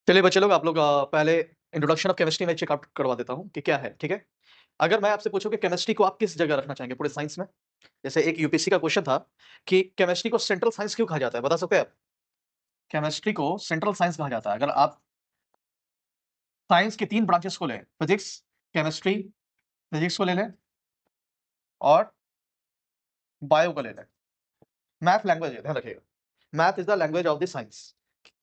चलिए बच्चे लोग, आप लोग पहले इंट्रोडक्शन ऑफ केमिस्ट्री में चेकआउट करवा देता हूँ कि क्या है, ठीक है? अगर मैं आपसे पूछूँ कि केमिस्ट्री को आप किस जगह रखना चाहेंगे पूरे साइंस में? जैसे एक यूपीएससी का क्वेश्चन था कि केमिस्ट्री को सेंट्रल साइंस क्यों कहा जाता है? बता सकते हैं आप? केमिस्ट्री को सेंट्रल साइंस कहा जाता है। अगर आप साइंस के 3 ब्रांचेस को लें, फिजिक्स, केमिस्ट्री, फिजिक्स को ले लें और बायो को ले लें। मैथ लैंग्वेज है, ध्यान रखिएगा। Math is the language of the science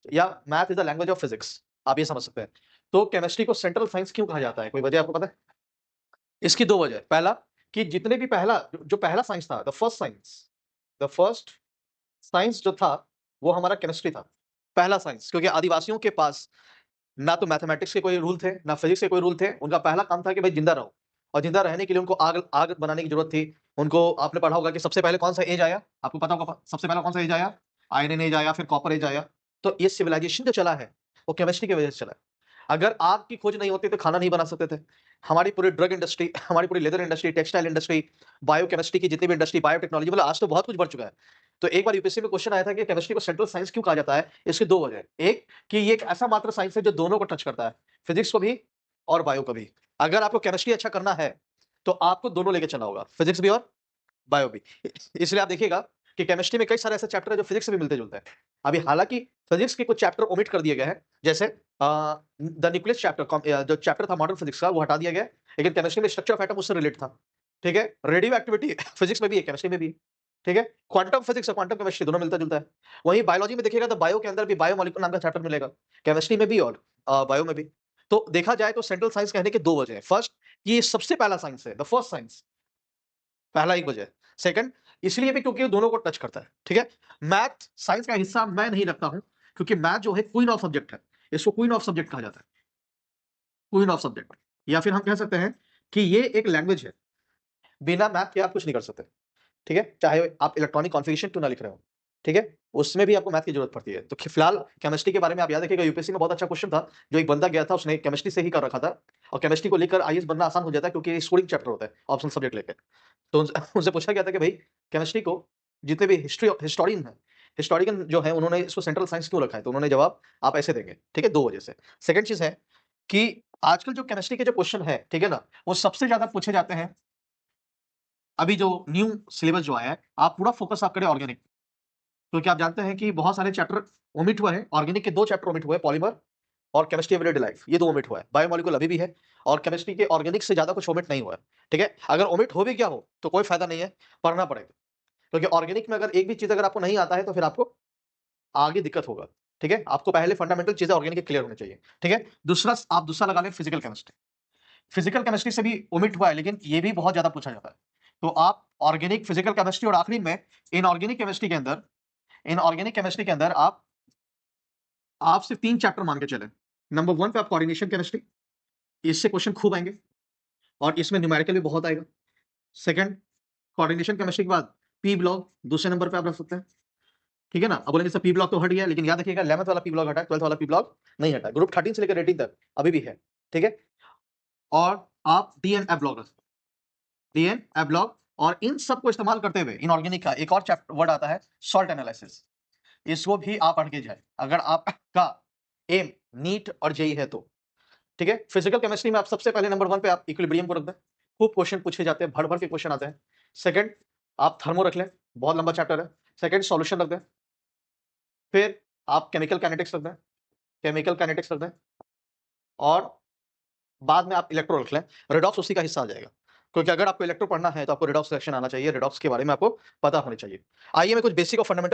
या math is the language of physics. आप ये समझ सकते हैं। तो केमिस्ट्री को सेंट्रल साइंस क्यों कहा जाता है? कोई वजह आपको पता है? इसकी 2 वजह है। पहला कि जितने भी जो पहला साइंस था, द फर्स्ट साइंस जो था, वो हमारा केमिस्ट्री था। पहला साइंस, क्योंकि आदिवासियों के पास ना तो मैथमेटिक्स के कोई रूल थे, ना फिजिक्स के कोई रूल थे। उनका पहला काम था कि भाई जिंदा रहो, और जिंदा रहने के लिए उनको आग आग बनाने की जरूरत थी। उनको आपने पढ़ा होगा कि सबसे पहले कौन सा एज आया, आपको पता होगा सबसे पहला कौन सा एज आया? आयरन एज आया, फिर कॉपर एज आया। तो ये सिविलाइजेशन जो चला है, वो केमिस्ट्री की वजह से चला है। अगर आग की खोज नहीं होती तो खाना नहीं बना सकते थे। हमारी पूरी ड्रग इंडस्ट्री, हमारी पूरी leather industry, textile industry, biochemistry की जितनी भी इंडस्ट्री, बायोटेक्नोलॉजी, मतलब आज तो बहुत कुछ बढ़ चुका है। तो एक बार यूपीएससी में क्वेश्चन आया था कि केमिस्ट्री को सेंट्रल साइंस क्यों कहा जाता है? इसकी 2 वजह है। एक कि ये एक ऐसा मात्र साइंस है जो दोनों को टच करता है, फिजिक्स को भी और बायो को भी। अगर आपको केमिस्ट्री अच्छा करना है, तो आपको दोनों लेके चलना होगा, फिजिक्स भी और बायो भी। इसलिए आप देखिएगा कि केमिस्ट्री में कई सारे ऐसे चैप्टर हैं जो फिजिक्स से भी मिलते-जुलते हैं। अभी हालाँकि फिजिक्स के कुछ चैप्टर ओमिट कर दिए गए हैं, जैसे द न्यूक्लियस चैप्टर, जो चैप्टर था मॉडर्न फिजिक्स का, वो हटा दिया गया है, लेकिन केमिस्ट्री में स्ट्रक्चर ऑफ एटम उससे रिलेट था। ठीक है? रेडियो एक्टिविटी फिजिक्स में भी है, केमिस्ट्री में भी है। ठीक है? क्वांटम फिजिक्स और क्वांटम केमिस्ट्री दोनों मिलता-जुलता है। वहीं बायोलॉजी में देखिएगा तो बायो के अंदर भी बायोमोलिक्यूल नाम का चैप्टर मिलेगा, केमिस्ट्री में भी और बायो में भी। तो देखा जाए तो सेंट्रल साइंस कहने के 2 वजह हैं। फर्स्ट, ये सबसे पहला साइंस है, द फर्स्ट साइंस, पहला एक वजह है। सेकंड, इसलिए भी क्योंकि ये दोनों को टच करता है, ठीक है? मैथ साइंस का हिस्सा मैं नहीं रखता हूँ, क्योंकि मैथ जो है क्वीन ऑफ सब्जेक्ट है। इसको क्वीन ऑफ सब्जेक्ट कहा जाता है, क्वीन ऑफ सब्जेक्ट। या फिर हम कह सकते हैं कि ये एक लैंग्वेज है, बिना मैथ के आप कुछ नहीं कर सकते, ठीक है? चाहे आप इलेक्ट्रॉनिक कॉन्फ़िगरेशन क्यों ना लिख रहे हो, ठीक है? उसमें भी आपको मैथ की ज़रूरत पड़ती है। तो फिलहाल केमिस्ट्री के बारे में आप याद रखिएगा, यूपीएससी में बहुत अच्छा क्वेश्चन था, जो एक बंदा गया था, उसने केमिस्ट्री से ही कर रखा था, और केमिस्ट्री को लेकर आईएएस बनना आसान हो जाता है, क्योंकि ये स्कोरिंग चैप्टर होता है, ऑप्शनल सब्जेक्ट लेके। तो उनसे उनसे पूछा गया था कि भाई, केमिस्ट्री को जितने भी हिस्टोरियन जो हैं, उन्होंने इसको सेंट्रल साइंस क्यों रखा है? तो उन्होंने जवाब आप ऐसे देंगे, ठीक है? 2 वजह से। सेकंड चीज़ है कि आजकल जो केमिस्ट्री के जो क्वेश्चन है, ठीक है ना? वो सबसे ज़्यादा पूछे जाते हैं, अभी जो न्यू सिलेबस जो आया है, आप पूरा फोकस आप करें ऑर्गेनिक। क्योंकि आप जानते हैं कि बहुत सारे चैप्टर ओमिट हुए हैं। ऑर्गेनिक के 2 चैप्टर ओमिट हुए हैं, पॉलीमर और केमिस्ट्री एवरीडे लाइफ, ये 2 ओमिट हुआ है। बायोमोलिक्यूल अभी भी है, और केमिस्ट्री के ऑर्गेनिक से ज़्यादा कुछ ओमिट नहीं हुआ है, ठीक है? अगर ओमिट हो भी गया हो, तो कोई फ़ायदा नहीं है, पढ़ना पड़ेगा। क्योंकि ऑर्गेनिक में अगर एक भी चीज़ अगर आपको नहीं आता है, तो फिर आपको आगे दिक्कत होगा, ठीक है? आपको पहले फंडामेंटल चीज़ें ऑर्गेनिक की क्लियर होनी चाहिए, ठीक है? आप दूसरा लगा लें फिजिकल केमिस्ट्री। फिजिकल केमिस्ट्री से भी ओमिट हुआ है, लेकिन ये भी बहुत ज़्यादा पूछा जाता है। तो आप ऑर्गेनिक, फिजिकल केमिस्ट्री और आखिरी में इनऑर्गेनिक केमिस्ट्री के अंदर आप सिर्फ 3 चैप्टर मान के चलें। नंबर 1 पे आप कोऑर्डिनेशन केमिस्ट्री, इससे क्वेश्चन खूब आएँगे, और इसमें न्यूमेरिकल भी बहुत आएगा। सेकंड, कोऑर्डिनेशन केमिस्ट्री के बाद पी ब्लॉक दूसरे नंबर पे आप रख सकते हैं, ठीक है ना? अब बोलेंगे सर पी ब्लॉक तो हट गया, लेकिन याद रखिएगा 11th वाला पी ब्लॉक हटा है, 12th वाला पी ब्लॉक नहीं हटा है। ग्रुप 13 से लेकर 18 तक अभी भी है, ठीक है? और आप डी एंड एफ ब्लॉक रख सकते हैं, डी एंड एफ ब्लॉक, और इन सब को इस्तेमाल करते हुए इनऑर्गेनिक का एक और वर्ड आता है, सॉल्ट एनालिसिस। इसको भी आप पढ़ के जाएँ, अगर आपका एम नीट और जेईई है तो। ठीक है? फिजिकल केमिस्ट्री में आप सबसे पहले नंबर 1 पे आप इक्विलिब्रियम को रख दें। खूब क्वेश्चन पूछे जाते हैं, भर-भर के क्वेश्चन आते हैं। सेकंड, आप थर्मो रख लें, बहुत लंबा चैप्टर है। सेकंड, सॉल्यूशन रख दें। फिर आप केमिकल काइनेटिक्स रख दें, और बाद में आप इलेक्ट्रो रख लें। रेडॉक्स उसी का हिस्सा आ जाएगा। क्योंकि अगर आपको इलेक्ट्रो पढ़ना है, तो आपको रेडॉक्स रिएक्शन आना चाहिए, रेडॉक्स के बारे में आपको पता होनी चाहिए। आइए मैं कुछ बेसिक और फंडामेंटल